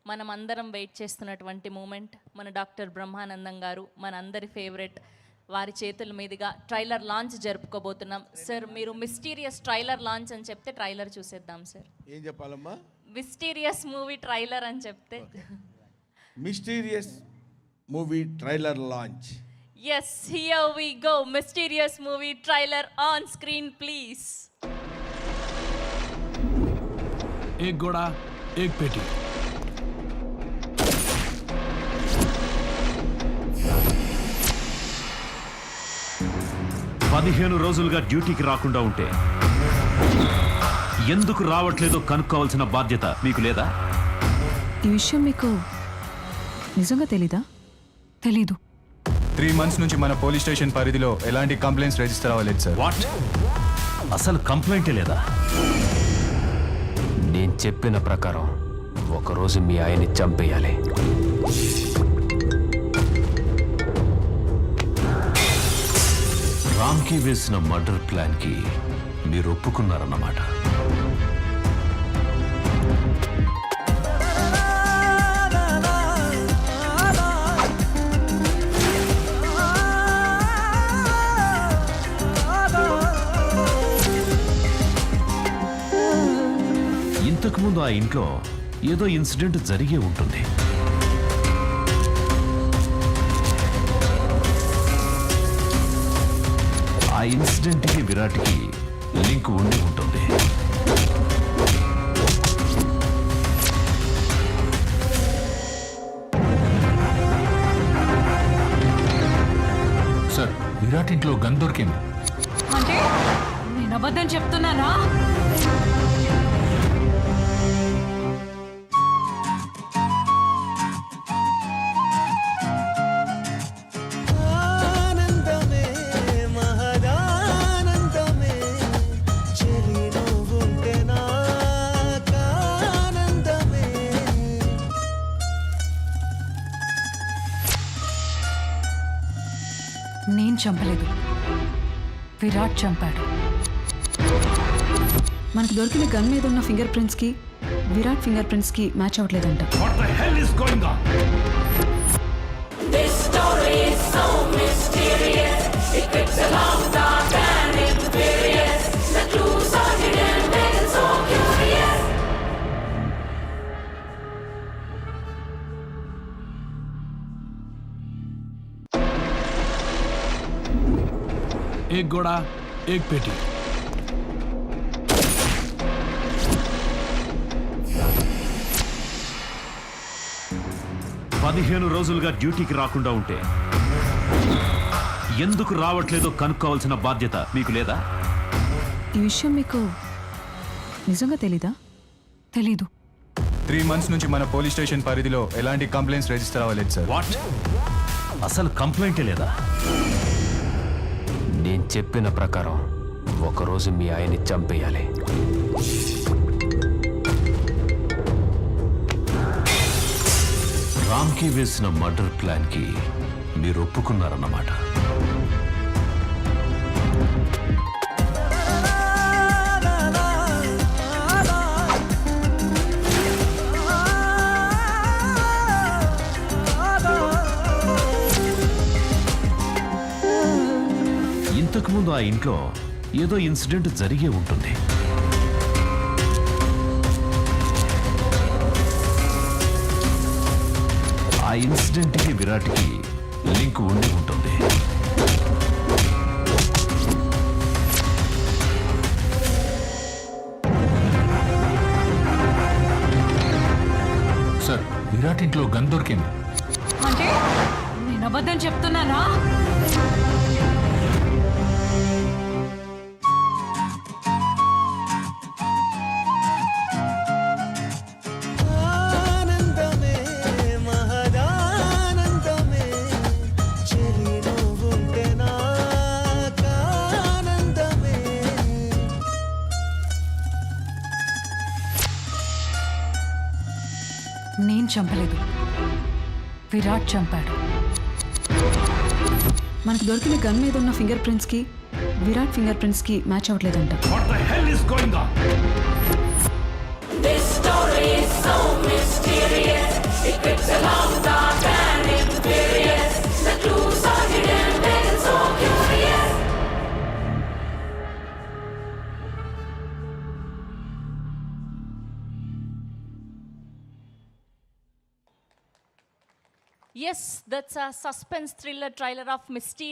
మనం అందరం వెయిట్ చేస్తున్నటువంటి మూమెంట్ మన డాక్టర్ బ్రహ్మానందం గారు మన అందరి ఫేవరెట్ వారి చేతుల మీదుగా ట్రైలర్ లాంచ్ జరుపుకోబోతున్నాం. సార్ మీరు మిస్టీరియస్ ట్రైలర్ లాంచ్ అని చెప్తే ట్రైలర్ చూసేద్దాం సార్. ఏం చెప్పాలమ్మా? మిస్టీరియస్ మూవీ ట్రైలర్ అని చెప్తే. Mysterious movie trailer launch. Yes, here we go. Mysterious movie trailer on screen, please. एक घोड़ा एक पेटी. పదిహేను రోజులుగా డ్యూటీకి రాకుండా ఉంటే ఎందుకు రావట్లేదో కనుక్కోవాల్సిన బాధ్యత మీకు లేదా? ఈ విషయం మీకు నిజంగా తెలీదా? తెలీదు. 3 months నుంచి మన పోలీస్ స్టేషన్ పరిధిలో ఎలాంటి కంప్లైంట్స్ రిజిస్టర్ అవ్వలేదు సార్. వాట్? అసలు కంప్లైంటే లేదా? నేను చెప్పిన ప్రకారం ఒకరోజు మీ ఆయన్ని చంపేయాలి. రామ్కి వేసిన మర్డర్ ప్లాన్కి మీరు ఒప్పుకున్నారన్నమాట. ఇంతకుముందు ఆ ఇంట్లో ఏదో ఇన్సిడెంట్ జరిగే ఉంటుంది. ఆ ఇన్సిడెంట్కి విరాట్కి లింక్ ఉండి ఉంటుంది. సార్, విరాట్ ఇంట్లో గన్ దొరికింది. అంటే నేను అబద్ధం చెప్తున్నానా? నేను చంపలేదు, విరాట్ చంపాడు. మనకు దొరికిన గన్ మీద ఉన్న ఫింగర్ ప్రింట్స్ కి విరాట్ ఫింగర్ ప్రింట్స్ కి match అవ్వట్లేదంట. What the hell is going on? This story is so mysterious. It takes a long dark and imperious. The clues are hidden, make it so curious. एक घोड़ा एक पेटी. పదిహేను రోజులుగా డ్యూటీకి రాకుండా ఉంటే ఎందుకు రావట్లేదో కనుక్కోవాల్సిన బాధ్యత మీకు లేదా? ఈ విషయం మీకు నిజంగా తెలీదా? తెలీదు. 3 months నుంచి మన పోలీస్ స్టేషన్ పరిధిలో ఎలాంటి కంప్లైంట్స్ రిజిస్టర్ అవ్వలేదు సార్. వాట్? అసలు కంప్లైంటే లేదా? నేను చెప్పిన ప్రకారం ఒకరోజు మీ ఆయన్ని చంపేయాలి. రామ్కి వేసిన మర్డర్ ప్లాన్కి మీరు ఒప్పుకున్నారన్నమాట. ఇంతకుముందు ఆ ఇంట్లో ఏదో ఇన్సిడెంట్ జరిగే ఉంటుంది. ఆ ఇన్సిడెంట్కి విరాట్కి లింక్ ఉండి ఉంటుంది. సార్, విరాట్ ఇంట్లో గన్ దొరికింది. అంటే నేను అబద్ధం చెప్తున్నానా? నేను చంపలేదు, విరాట్ చంపాడు. మనకు దొరికిన గన్ మీద ఉన్న ఫింగర్ ప్రింట్స్ కి విరాట్ ఫింగర్ ప్రింట్స్ కి match అవ్వట్లేదంట. What the hell is going on? This story is so mysterious. Yes, that's a suspense thriller trailer of Mysterious